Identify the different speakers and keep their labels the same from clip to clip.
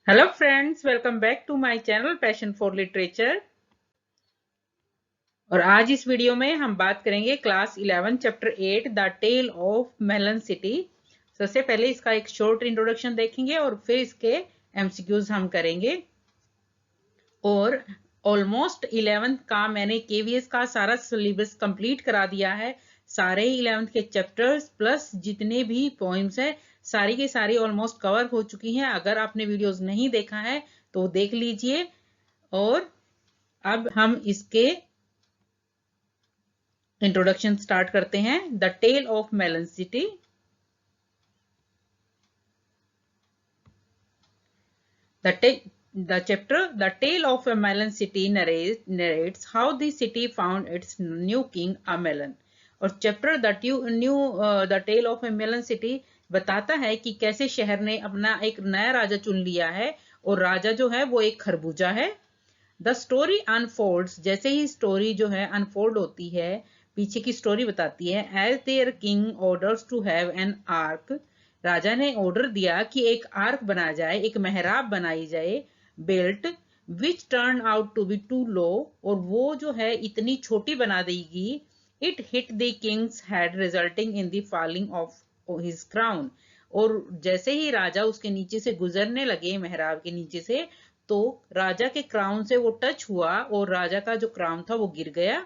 Speaker 1: Hello friends, welcome back to my channel passion for literature. और आज इस video में हम बात करेंगे class 11 chapter 8 the tell of melon City. सबसे पहले इसका एक शॉर्ट इंट्रोडक्शन देखेंगे और फिर इसके एमसीक्यूज हम करेंगे। और ऑलमोस्ट 11th का मैंने केवीएस का सारा सिलेबस कंप्लीट करा दिया है। सारे 11th के चैप्टर्स प्लस जितने भी पोइम्स है सारी के सारी ऑलमोस्ट कवर हो चुकी हैं। अगर आपने वीडियोस नहीं देखा है तो देख लीजिए। और अब हम इसके इंट्रोडक्शन स्टार्ट करते हैं। The tell of melon City. The chapter The Tale of a Melon City narrates how the city found its new king, a melon। और chapter the tell of a Melon City बताता है कि कैसे शहर ने अपना एक नया राजा चुन लिया है और राजा जो है वो एक खरबूजा है। द स्टोरी अनफोल्ड्स, जैसे ही स्टोरी जो है अनफोल्ड होती है, पीछे की स्टोरी बताती है। As their king orders to have an arch, राजा ने ऑर्डर दिया कि एक आर्क बनाया जाए, एक मेहराब बनाई जाए। Built which turn out to be too low, और वो जो है इतनी छोटी बना देगी। It hit the king's head resulting in the falling of his crown, और जैसे ही राजा उसके नीचे से गुजरने लगे, मेहराब के नीचे से, तो राजा के क्राउन से वो टच हुआ और राजा का जो क्राउन था वो गिर गया।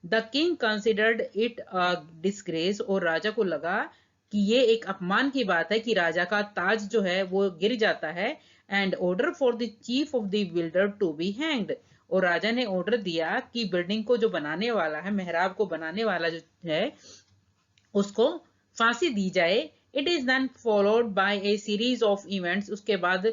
Speaker 1: The king considered it a disgrace, और राजा को लगा कि ये एक अपमान की बात है कि राजा का ताज जो है वो गिर जाता है। And order for the chief of the builder to be hanged, और राजा ने ऑर्डर दिया कि बिल्डिंग को जो बनाने वाला है, मेहराब को बनाने वाला जो है, उसको फांसी दी जाए। It is then followed by a series of events, उसके बाद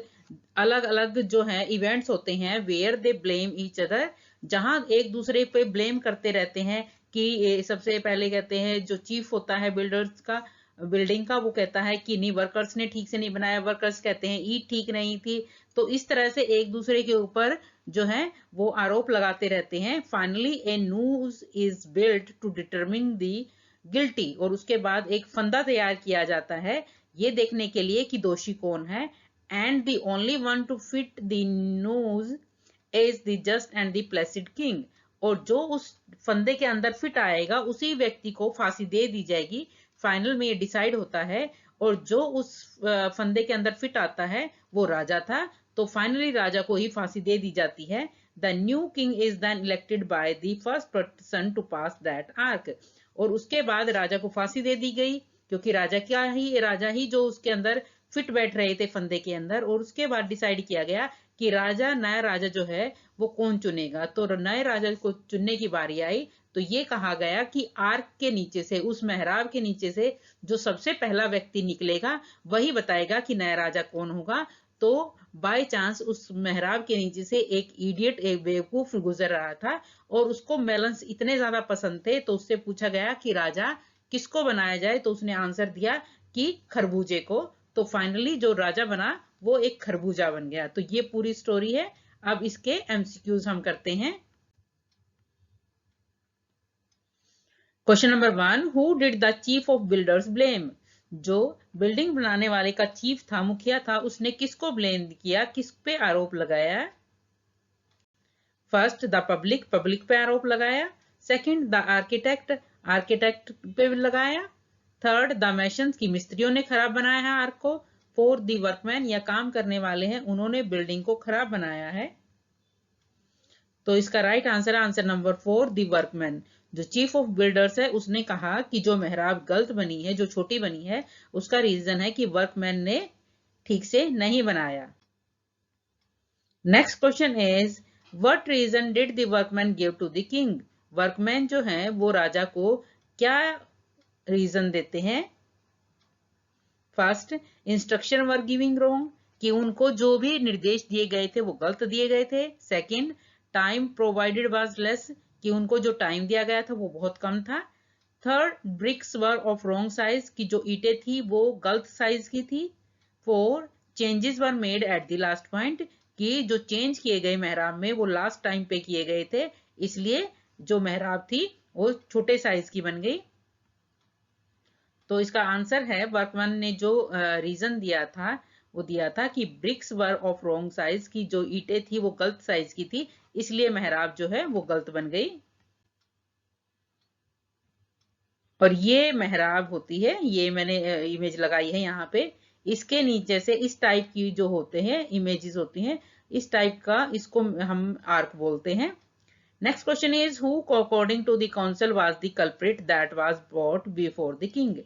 Speaker 1: अलग अलग जो है इवेंट्स होते हैं। Where they blame each other, जहां एक दूसरे पे ब्लेम करते रहते हैं। कि सबसे पहले कहते हैं जो चीफ होता है बिल्डर्स का, बिल्डिंग का, वो कहता है कि नहीं वर्कर्स ने ठीक से नहीं बनाया, वर्कर्स कहते हैं ईट ठीक नहीं थी। तो इस तरह से एक दूसरे के ऊपर जो है वो आरोप लगाते रहते हैं। Finally a noose is built to determine the guilty, और उसके बाद एक फंदा तैयार किया जाता है ये देखने के लिए कि दोषी कौन है। And the only one two fit the news is the just and the Placid king, और जो उस फंदे के अंदर फिट आएगा उसी व्यक्ति को फांसी दे दी जाएगी। फाइनल में ये डिसाइड होता है, और जो उस फंदे के अंदर फिट आता है वो राजा था, तो फाइनली राजा को ही फांसी दे दी जाती है। The new king is then elected by the first person to pass that arch, और उसके बाद राजा को फांसी दे दी गई, क्योंकि राजा ही जो उसके अंदर फिट बैठ रहे थे फंदे के अंदर। और उसके बाद डिसाइड किया गया कि नया राजा जो है वो कौन चुनेगा। तो नए राजा को चुनने की बारी आई, तो ये कहा गया कि आर्क के नीचे से, उस मेहराब के नीचे से जो सबसे पहला व्यक्ति निकलेगा वही बताएगा कि नया राजा कौन होगा। तो बाय चांस उस मेहराब के नीचे से एक इडियट, एक बेवकूफ गुजर रहा था, और उसको मेलन्स इतने ज्यादा पसंद थे, तो उससे पूछा गया कि राजा किसको बनाया जाए, तो उसने आंसर दिया कि खरबूजे को। तो फाइनली जो राजा बना वो एक खरबूजा बन गया। तो ये पूरी स्टोरी है। अब इसके एमसीक्यूज हम करते हैं। Question number 1, who did the chief of builders blame, जो बिल्डिंग बनाने वाले का चीफ था, मुखिया था, उसने किसको ब्लेम किया, किस पे आरोप लगाया। फर्स्ट द पब्लिक, पब्लिक पे आरोप लगाया। सेकंड द आर्किटेक्ट, आर्किटेक्ट पे लगाया। थर्ड द मैशंस, की मिस्त्रियों ने खराब बनाया है आर्क को। फोर्थ द वर्कमैन, या काम करने वाले हैं, उन्होंने बिल्डिंग को खराब बनाया है। तो इसका राइट आंसर है आंसर नंबर 4, दी वर्कमैन। जो चीफ ऑफ बिल्डर्स है उसने कहा कि जो मेहराब गलत बनी है, जो छोटी बनी है, उसका रीजन है कि वर्कमैन ने ठीक से नहीं बनाया। Next question is what reason did the workman give to the king, workman जो है वो राजा को क्या रीजन देते हैं। First, instruction were giving wrong, कि उनको जो भी निर्देश दिए गए थे वो गलत दिए गए थे। Second, time provided was less, कि उनको जो टाइम दिया गया था वो बहुत कम था। Third, bricks were of wrong size, कि जो ईंटें थी वो गलत साइज की थी। Four, changes were made at the last point, कि जो चेंज किए गए मेहराब में वो लास्ट टाइम पे किए गए थे, इसलिए जो मेहराब थी वो छोटे साइज की बन गई। तो इसका आंसर है वर्कमैन ने जो रीजन दिया था वो दिया था कि bricks were of wrong size, की जो ईंटें थी वो गलत साइज की थी, इसलिए मेहराब जो है वो गलत बन गई। और ये मेहराब होती है, ये मैंने इमेज लगाई है यहाँ पे। इसके नीचे से इस टाइप की जो होते हैं इमेजेस होती हैं, इस टाइप का इसको हम आर्क बोलते हैं। Next question is who according to the council was the culprit that was brought before the king.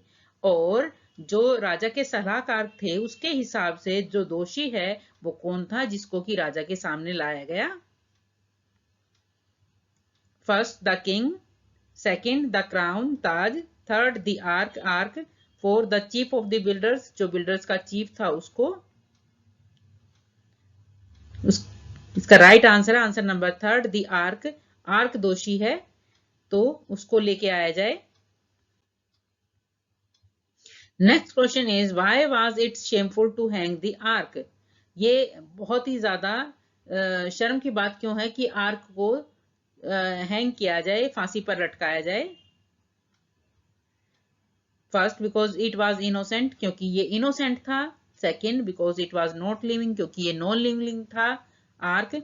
Speaker 1: और जो राजा के सलाहकार थे उसके हिसाब से जो दोषी है वो कौन था जिसको कि राजा के सामने लाया गया। First the king, second the crown ताज, third the arch arch, fourth the chief of the builders, जो बिल्डर्स का चीफ था उसको। इसका राइट आंसर है answer number third the arch. Arch दोषी है तो उसको लेके आया जाए। Next question is why was it shameful to hang the arch. ये बहुत ही ज्यादा शर्म की बात क्यों है कि आर्क को हैंग किया जाए, फांसी पर लटकाया जाए। First because it was innocent, क्योंकि ये इनोसेंट था। Second because it was not living, क्योंकि ये नॉन लिविंग था arc.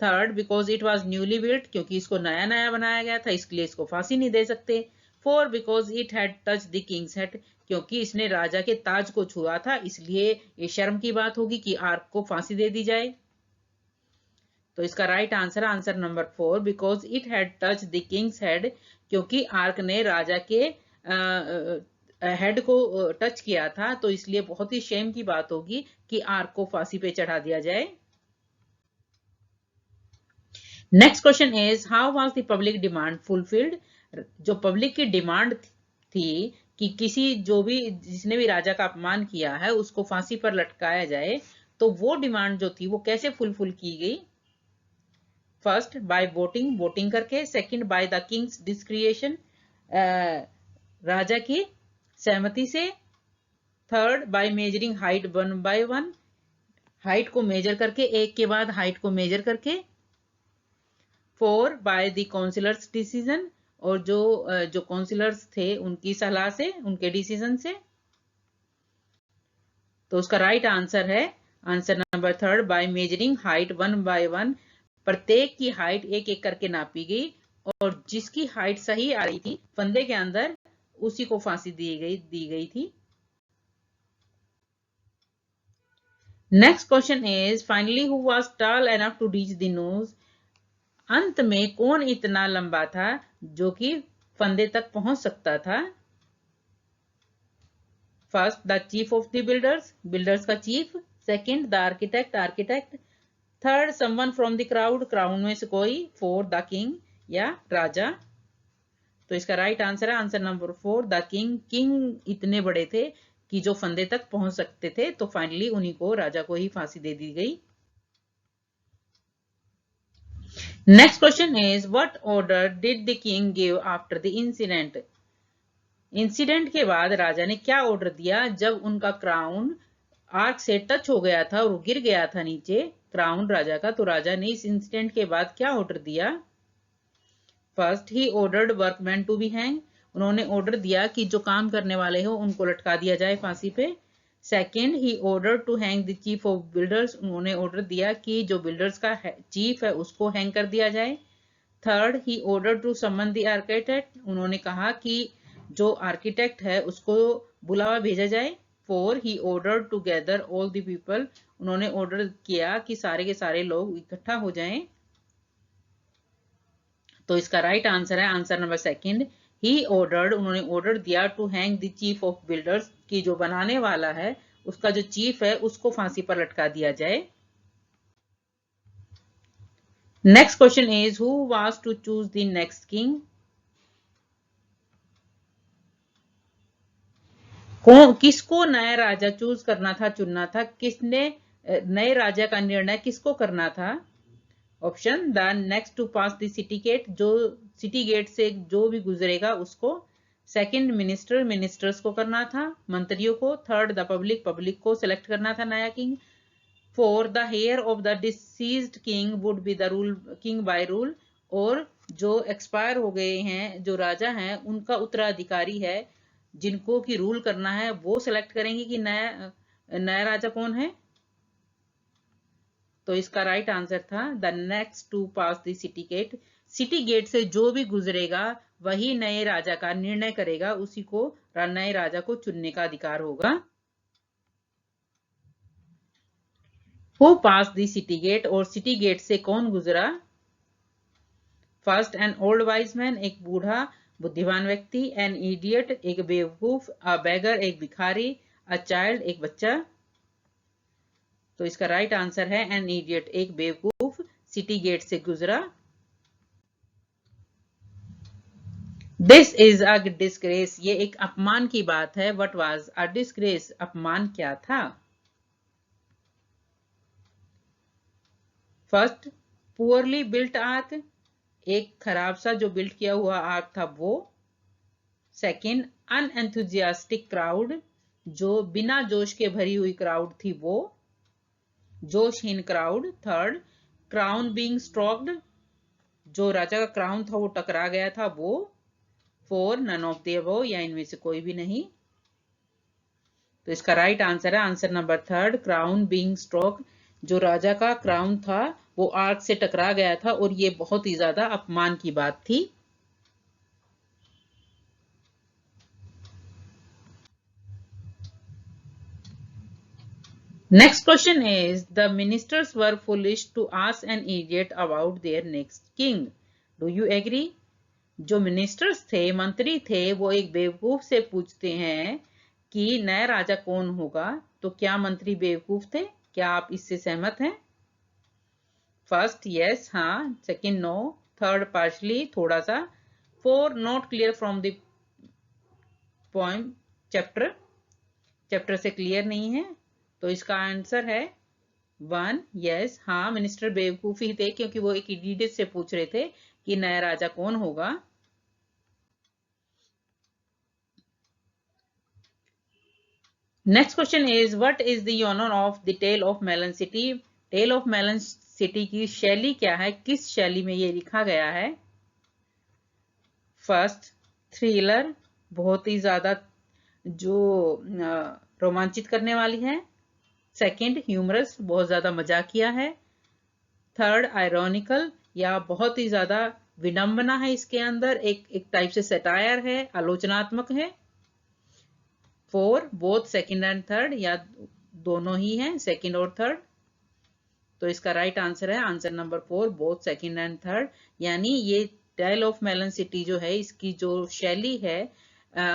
Speaker 1: Third because it was newly built, क्योंकि इसको नया नया बनाया गया था, इसके लिए इसको फांसी नहीं दे सकते। Four because it had touch the king's head, क्योंकि इसने राजा के ताज को छुआ था, इसलिए ये शर्म की बात होगी कि आर्क को फांसी दे दी जाए। तो इसका right answer answer number four because it had touch the king's head, क्योंकि आर्क ने राजा के हेड को टच किया था, तो इसलिए बहुत ही शेम की बात होगी कि आर्क को फांसी पे चढ़ा दिया जाए। Next question is how was the public demand fulfilled. जो पब्लिक की डिमांड थी कि किसी जो भी जिसने भी राजा का अपमान किया है उसको फांसी पर लटकाया जाए, तो वो डिमांड जो थी वो कैसे फुलफिल की गई। फर्स्ट बाय वोटिंग, वोटिंग करके। Second by the king's discretion, राजा की सहमति से। Third by measuring height one by one, height को मेजर करके, एक के बाद हाइट को मेजर करके। Four by the councillors decision, और जो काउंसिलर्स थे उनकी सलाह से, उनके डिसीजन से। तो उसका राइट आंसर है answer number third by measuring height one by one. प्रत्येक की हाइट एक एक करके नापी गई और जिसकी हाइट सही आ रही थी फंदे के अंदर उसी को फांसी दी गई थी। Next question is finally who was tall enough to reach the noose. अंत में कौन इतना लंबा था जो कि फंदे तक पहुंच सकता था। First the chief of the builders, builders का chief. Second the architect, architect. Third someone from the crowd, crowd में से कोई। फोर द किंग, या राजा। तो इसका राइट आंसर है answer number four the king. King इतने बड़े थे कि जो फंदे तक पहुंच सकते थे, तो फाइनली उन्हीं को, राजा को ही फांसी दे दी गई। Next question is what order did the king give after the incident. Incident के बाद राजा ने क्या ऑर्डर दिया जब उनका क्राउन आर्क से टच हो गया था और गिर गया था नीचे क्राउन राजा का, तो राजा ने इस इंसिडेंट के बाद क्या ऑर्डर दिया। First he ordered workman to be hang, उन्होंने ऑर्डर दिया कि जो काम करने वाले हो उनको लटका दिया जाए फांसी पे। Second he order to hang the chief of builders, उन्होंने ऑर्डर दिया कि जो बिल्डर्स का चीफ है उसको हैंग कर दिया जाए। Third he order to summon the architect, उन्होंने कहा कि जो आर्किटेक्ट है उसको बुलावा भेजा जाए। Four he order to gather all the people, उन्होंने ऑर्डर किया कि सारे के सारे लोग इकट्ठा हो जाएं। तो इसका राइट आंसर है answer number second he ordered, उन्होंने ऑर्डर दिया to hang the chief of builders, की जो बनाने वाला है उसका जो चीफ है उसको फांसी पर लटका दिया जाए। Next question is who was to choose the next king. किसको नया राजा चूज करना था, चुनना था, किसने नए राजा का निर्णय किसको करना था। Option the next to pass the city gate, जो सिटी गेट से जो भी गुजरेगा उसको। सेकंड मिनिस्टर, मिनिस्टर्स को करना था, मंत्रियों को। थर्ड द पब्लिक, पब्लिक को सिलेक्ट करना था नया king. Four the heir of the deceased king would be the rule king by rule, और जो एक्सपायर हो गए हैं जो राजा हैं उनका उत्तराधिकारी है जिनको की रूल करना है वो सिलेक्ट करेंगे कि नया नया राजा कौन है? तो इसका राइट आंसर था the next to pass the city gate. City gate से जो भी गुजरेगा वही नए राजा का निर्णय करेगा, उसी को नए राजा को चुनने का अधिकार होगा। Who pass the city gate, और सिटी गेट से कौन गुजरा? First an old wise man, एक बूढ़ा बुद्धिमान व्यक्ति, एन इडियट एक बेवकूफ, अ बेगर एक भिखारी, अ चाइल्ड एक बच्चा। तो इसका राइट आंसर है एन इडियट, एक बेवकूफ सिटी गेट से गुजरा। दिस इज अ डिस्ग्रेस, ये एक अपमान की बात है। व्हाट वाज अ डिस्ग्रेस, अपमान क्या था? फर्स्ट पुअरली बिल्ट आर्क, एक खराब सा जो बिल्ट किया हुआ आर्क था वो। सेकंड अनएंथुजियास्टिक क्राउड, जो बिना जोश के भरी हुई क्राउड थी वो, जोशहीन crowd. Third crown being stroked, जो राजा का क्राउन था वो टकरा गया था वो। Four none of the above, या इनमें से कोई भी नहीं। तो इसका राइट आंसर है answer number third, crown being stroke. जो राजा का क्राउन था वो आर्क से टकरा गया था और ये बहुत ही ज्यादा अपमान की बात थी। Next question is, the ministers were foolish to ask an idiot about their next king. Do you agree? जो मिनिस्टर्स थे, मंत्री थे, वो एक बेवकूफ से पूछते हैं कि नया राजा कौन होगा। तो क्या मंत्री बेवकूफ थे? क्या आप इससे सहमत हैं? फर्स्ट यस, हाँ। Second no. थर्ड पार्शली, थोड़ा सा। Four not clear from the poem, chapter से क्लियर नहीं है। तो इसका आंसर है वन, यस, हाँ। मिनिस्टर बेवकूफ ही थे क्योंकि वो एक इडियट से पूछ रहे थे कि नया राजा कौन होगा। Next question is, what is the honour of the tell of melon city? Tale of melon city की शैली क्या है? किस शैली में ये लिखा गया है? फर्स्ट थ्रिलर, बहुत ही ज्यादा जो रोमांचित करने वाली है। सेकंड ह्यूमरस, बहुत ज्यादा मजाकिया है। थर्ड आयरॉनिकल, या बहुत ही ज्यादा विडंबना है इसके अंदर, एक टाइप से सटायर है, आलोचनात्मक है। Four both second and third, या दोनों ही हैं, सेकंड और थर्ड। तो इसका राइट आंसर है answer number four, both second and third. यानी ये टेल ऑफ मेलन सिटी जो है, इसकी जो शैली है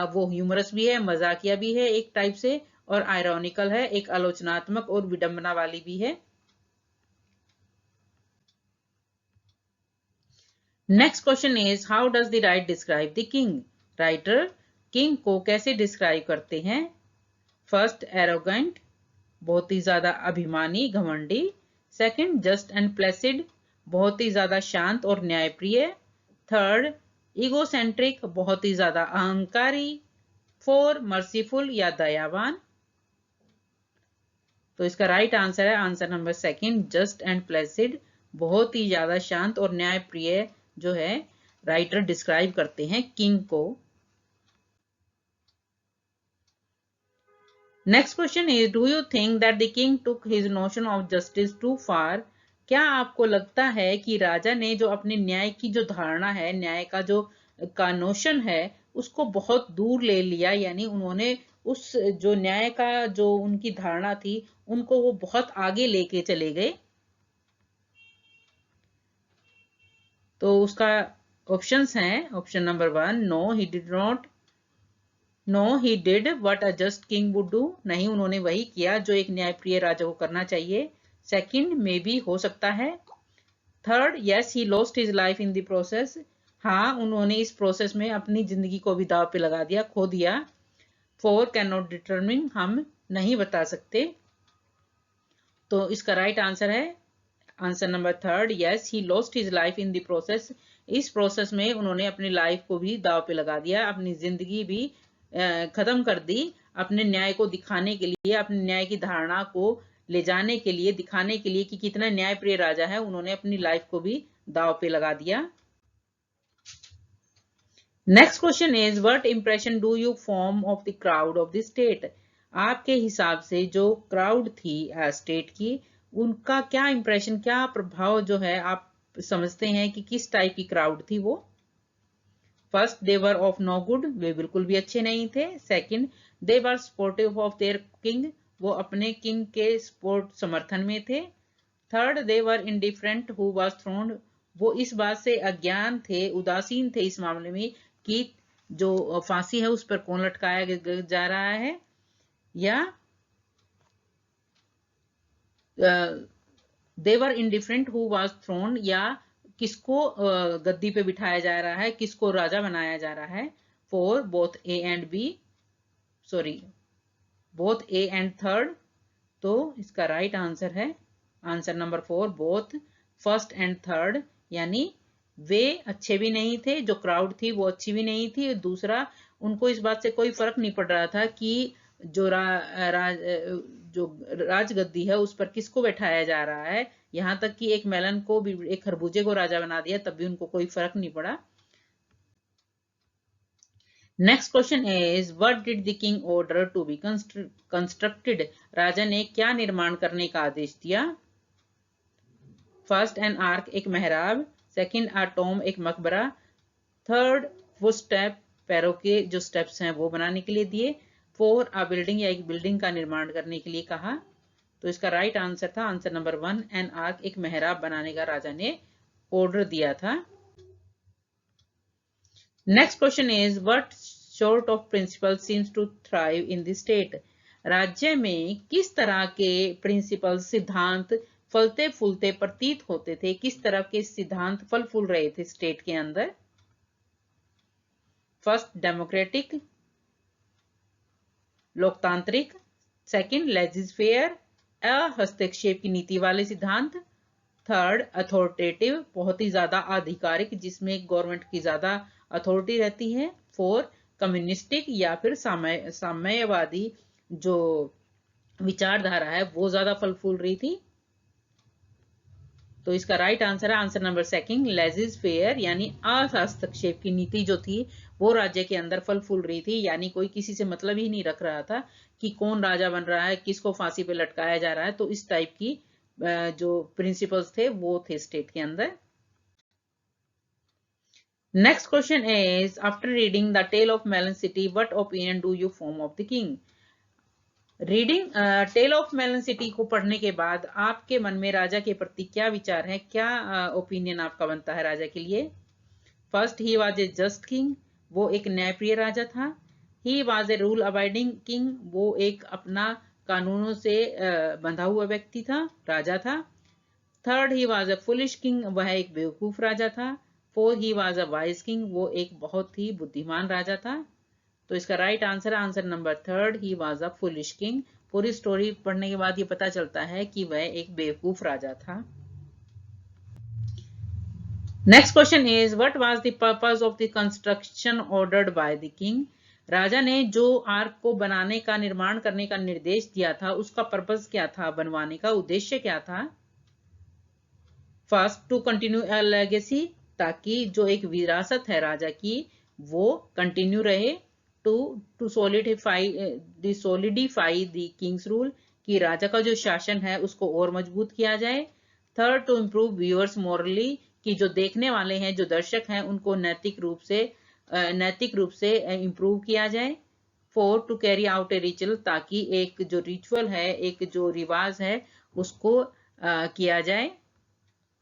Speaker 1: वो ह्यूमरस भी है, मजाकिया भी है एक टाइप से, और आयरॉनिकल है, एक आलोचनात्मक और विडंबना वाली भी है। Next question is, how does the right describe the king? Writer king को कैसे डिस्क्राइब करते हैं? फर्स्ट एरोगेंट, बहुत ही ज्यादा अभिमानी, घमंडी। सेकंड जस्ट एंड प्लेसिड, बहुत ही ज्यादा शांत और न्यायप्रिय। थर्ड इगोसेंट्रिक, बहुत ही ज्यादा अहंकारी। फोर मर्सीफुल, या दयावान। तो इसका राइट आंसर है answer number second, just and Placid, बहुत ही ज्यादा शांत और न्यायप्रिय जो है राइटर डिस्क्राइब करते हैं किंग को। Next question is, do you think that the king took his notion of justice too far? क्या आपको लगता है कि राजा ने जो अपने न्याय की जो धारणा है, न्याय का जो का नोशन है, उसको बहुत दूर ले लिया? यानी उन्होंने उस जो न्याय का जो उनकी धारणा थी उनको वो बहुत आगे लेके चले गए। तो उसका ऑप्शंस हैं, option number one, no he did not. No he did what a just king would do, नहीं उन्होंने वही किया जो एक न्यायप्रिय राजा को करना चाहिए। सेकंड मे बी, हो सकता है। Third yes he lost his life in the process, हाँ उन्होंने इस प्रोसेस में अपनी जिंदगी को भी दांव पे लगा दिया, खो दिया। फोर कैन नॉट डिटरमिन, हम नहीं बता सकते। तो इसका राइट आंसर है answer number third, yes he lost his life in the process. इस प्रोसेस में उन्होंने अपनी लाइफ को भी दांव पे लगा दिया, अपनी जिंदगी भी खत्म कर दी, अपने न्याय को दिखाने के लिए, अपने न्याय की धारणा को ले जाने के लिए, दिखाने के लिए कि कितना न्यायप्रिय राजा है, उन्होंने अपनी लाइफ को भी दांव पे लगा दिया। Next question is, what impression do you form of the crowd of the state? आपके हिसाब से जो क्राउड थी स्टेट की, उनका क्या इंप्रेशन, क्या प्रभाव जो है आप समझते हैं कि किस टाइप की क्राउड थी वो? First, they were of no good, वे बिल्कुल भी अच्छे नहीं थे। Second, they were supportive of their king, वो अपने किंग के सपोर्ट समर्थन में थे। Third, they were indifferent who was throned, वो इस बात से अज्ञान थे, उदासीन थे इस मामले में कि जो फांसी है उस पर कौन लटकाया जा रहा है। या दे were indifferent who was throned, या किसको गद्दी पे बिठाया जा रहा है, किसको राजा बनाया जा रहा है। Four, both A and B, sorry both A and third, तो इसका राइट आंसर है answer number four, both first and third, यानी वे अच्छे भी नहीं थे, जो क्राउड थी वो अच्छी भी नहीं थी। दूसरा, उनको इस बात से कोई फर्क नहीं पड़ रहा था कि जो जो राजगद्दी है उस पर किसको बैठाया जा रहा है। यहां तक कि एक मेलन को भी, एक खरबूजे को राजा बना दिया, तब भी उनको कोई फर्क नहीं पड़ा। Next question is what did the king order to be constructed, राजा ने क्या निर्माण करने का आदेश दिया? फर्स्ट, एन आर्क, एक मेहराब। सेकंड, अ टॉम, एक मकबरा। थर्ड, फुटस्टेप, पैरों के जो स्टेप्स हैं वो बनाने के लिए दिए। फोर, अ बिल्डिंग, या एक बिल्डिंग का निर्माण करने के लिए कहा। तो इसका राइट आंसर था answer number one, an arc, एक मेहराब बनाने का राजा ने ऑर्डर दिया था। Next question is what sort of principle seems to thrive in the state, राज्य में किस तरह के प्रिंसिपल, सिद्धांत फलते फूलते प्रतीत होते थे, किस तरह के सिद्धांत फल फूल रहे थे स्टेट के अंदर? फर्स्ट, डेमोक्रेटिक, लोकतांत्रिक। सेकंड, लेजिस्फेयर, हस्तक्षेप की नीति वाले सिद्धांत। थर्ड, अथॉरिटेटिव, बहुत ही ज्यादा आधिकारिक, जिसमें गवर्नमेंट की ज्यादा अथॉरिटी रहती है। फोर, कम्युनिस्टिक, या फिर साम्यवादी जो विचारधारा है वो ज्यादा फल फूल रही थी। तो इसका राइट आंसर है आंसर नंबर सेकंड, लेजिस्फेयर, यानी हस्तक्षेप की नीति जो थी वो राज्य के अंदर फल फूल रही थी, यानी कोई किसी से मतलब ही नहीं रख रहा था कि कौन राजा बन रहा है, किसको फांसी पे लटकाया जा रहा है। तो इस टाइप की जो प्रिंसिपल्स थे वो थे स्टेट के अंदर। Next question is, after reading the tale of Melon City, what opinion do you form of the king? Reading tale of melon city को पढ़ने के बाद आपके मन में राजा के प्रति क्या विचार है, क्या ओपिनियन आपका बनता है राजा के लिए? First, he was a just king, वो एक न्यायप्रिय राजा था। He was a rule abiding king, वो एक अपना कानूनों से बंधा हुआ व्यक्ति था, राजा था। Third, he was a foolish king, वह एक बेवकूफ राजा था। Four, he was a wise king, वो एक बहुत ही बुद्धिमान राजा था। तो इसका राइट आंसर है answer number third, he was a foolish king. पूरी स्टोरी पढ़ने के बाद ये पता चलता है कि वह एक बेवकूफ राजा था। Next question is what was the purpose of the construction ordered by the king, राजा ने जो आर्क को बनाने का, निर्माण करने का निर्देश दिया था उसका पर्पस क्या था, बनवाने का उद्देश्य क्या था? First, to continue a legacy, ताकि जो एक विरासत है राजा की वो कंटिन्यू रहे। To solidify the king's rule, कि राजा का जो शासन है उसको और मजबूत किया जाए। Third, to improve viewers morally, कि जो देखने वाले हैं, जो दर्शक हैं, उनको नैतिक रूप से इम्प्रूव किया जाए। Four, to carry out a ritual, ताकि एक जो रिचुअल है, एक जो रिवाज है उसको किया जाए।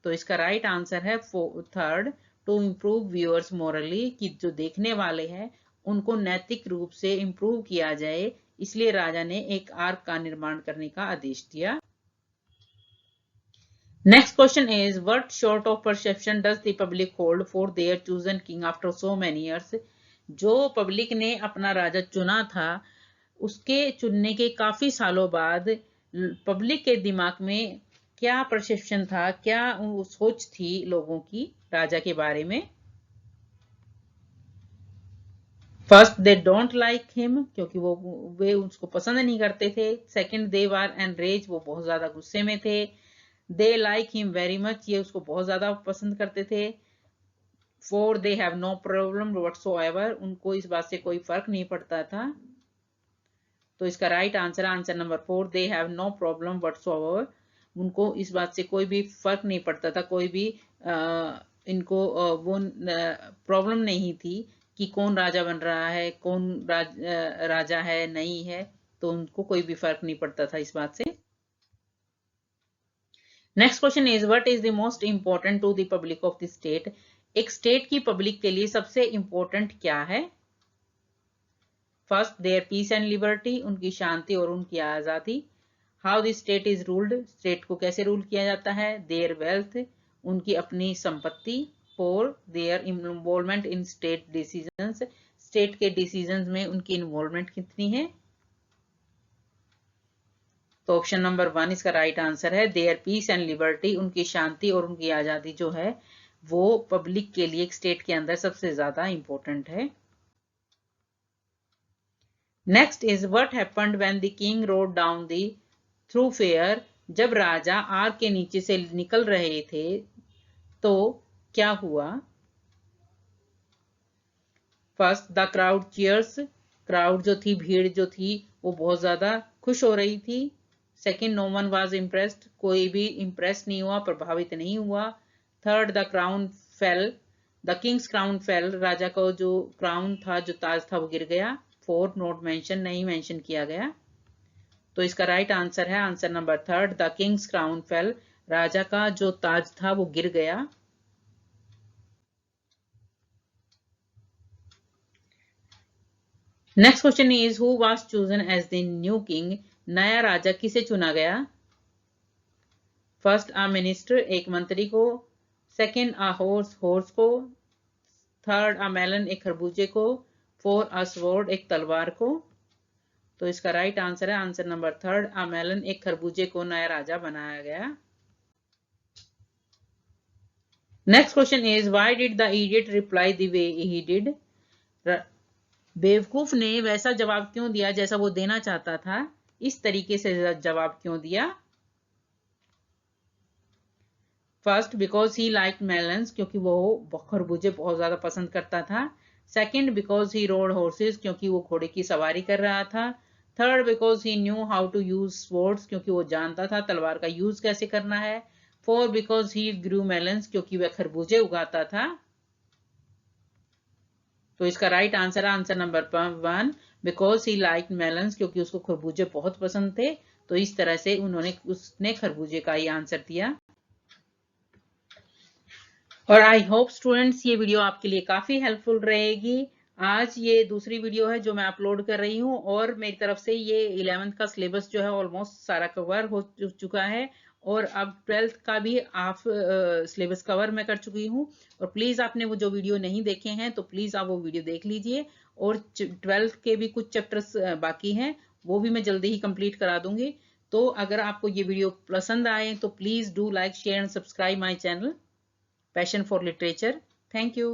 Speaker 1: तो इसका राइट आंसर है third, to improve viewers morally, कि जो देखने वाले हैं उनको नैतिक रूप से इम्प्रूव किया जाए, इसलिए राजा ने एक आर्क का निर्माण करने का आदेश दिया। Next question is what sort of perception does the public hold for their chosen king after so many years, जो पब्लिक ने अपना राजा चुना था उसके चुनने के काफी सालों बाद पब्लिक के दिमाग में क्या परसेप्शन था, क्या सोच थी लोगों की राजा के बारे में? First, they don't like him, क्योंकि वे उसको पसंद नहीं करते थे। सेकंड, दे वर एनरेज, वो बहुत ज्यादा गुस्से में थे। They like him very much, ये उसको बहुत ज्यादा पसंद करते थे। Four, they have no problem whatsoever, उनको इस बात से कोई फर्क नहीं पड़ता था। तो इसका right answer answer number 4, they have no problem whatsoever. उनको इस बात से कोई भी फर्क नहीं पड़ता था, कोई भी इनको वो प्रॉब्लम नहीं थी कि कौन राजा बन रहा है, कौन राजा है नहीं है, तो उनको कोई भी फर्क नहीं पड़ता था इस बात से। Next question is what is the most important to the public of the state. एक स्टेट की पब्लिक के लिए सबसे इंपॉर्टेंट क्या है? First, their peace and liberty, उनकी शांति और उनकी आजादी। How the state is ruled, state को कैसे रूल किया जाता है। देयर वेल्थ, उनकी अपनी संपत्ति। Four, their involvement in state decisions, state के डिसीजंस में उनकी इन्वॉल्वमेंट कितनी है। तो ऑप्शन नंबर 1 इसका राइट आंसर है। देयर पीस एंड लिबर्टी, उनकी शांति और उनकी आजादी जो है वो पब्लिक के लिए एक स्टेट के अंदर सबसे ज्यादा इंपॉर्टेंट है। Next is what happened when the king rode down the thoroughfare, जब राजा आर्क के नीचे से निकल रहे थे तो क्या हुआ। First, the crowd cheers, crowd जो थी, भीड़ जो थी वो बहुत ज्यादा खुश हो रही थी। Second, no one was impressed, कोई भी इम्प्रेस नहीं हुआ, प्रभावित नहीं हुआ। Third, the crown fell, the king's crown fell, राजा का जो क्राउन था, जो ताज था वो गिर गया। फोर्थ, नोट मेंशन, नहीं मेंशन किया गया। तो इसका राइट आंसर है answer number 3, the king's crown fell, राजा का जो ताज था वो गिर गया। Next question is who was chosen as the new king, नया राजा किसे चुना गया। फर्स्ट, अ मिनिस्टर, एक मंत्री को। सेकेंड, अ हॉर्स, हॉर्स को। थर्ड, अ मेलन, एक खरबूजे को। फोर, अ स्वॉर्ड, एक तलवार को। तो इसका राइट आंसर है आंसर नंबर 3, अ मेलन, एक खरबूजे को नया राजा बनाया गया। Next question is why did the idiot reply the way he did, बेवकूफ ने वैसा जवाब क्यों दिया जैसा वो देना चाहता था, इस तरीके से जवाब क्यों दिया। First, because he like melons, क्योंकि वो खरबूजे बहुत ज्यादा पसंद करता था। Second, because he rode horses, क्योंकि वो घोड़े की सवारी कर रहा था। Third, because he knew how to use swords, क्योंकि वो जानता था तलवार का यूज कैसे करना है। Four, because he grew melons, क्योंकि वह खरबूजे उगाता था। तो इसका राइट आंसर है answer number 1, because he like melons, क्योंकि उसको खरबूजे बहुत पसंद थे। तो इस तरह से उसने खरबूजे का ही आंसर दिया। और आई होप स्टूडेंट्स ये वीडियो आपके लिए काफी हेल्पफुल रहेगी। आज ये दूसरी वीडियो है जो मैं अपलोड कर रही हूँ और मेरी तरफ से ये 11th का सिलेबस जो है ऑलमोस्ट सारा कवर हो चुका है और अब 12th का भी हाफ सिलेबस कवर मैं कर चुकी हूँ। और प्लीज आपने वो जो वीडियो नहीं देखे हैं तो प्लीज आप वो वीडियो देख लीजिए। और 12th के भी कुछ चैप्टर्स बाकी हैं, वो भी मैं जल्दी ही कंप्लीट करा दूंगी। तो अगर आपको ये वीडियो पसंद आए तो please do like share and subscribe my channel Passion for Literature. Thank you.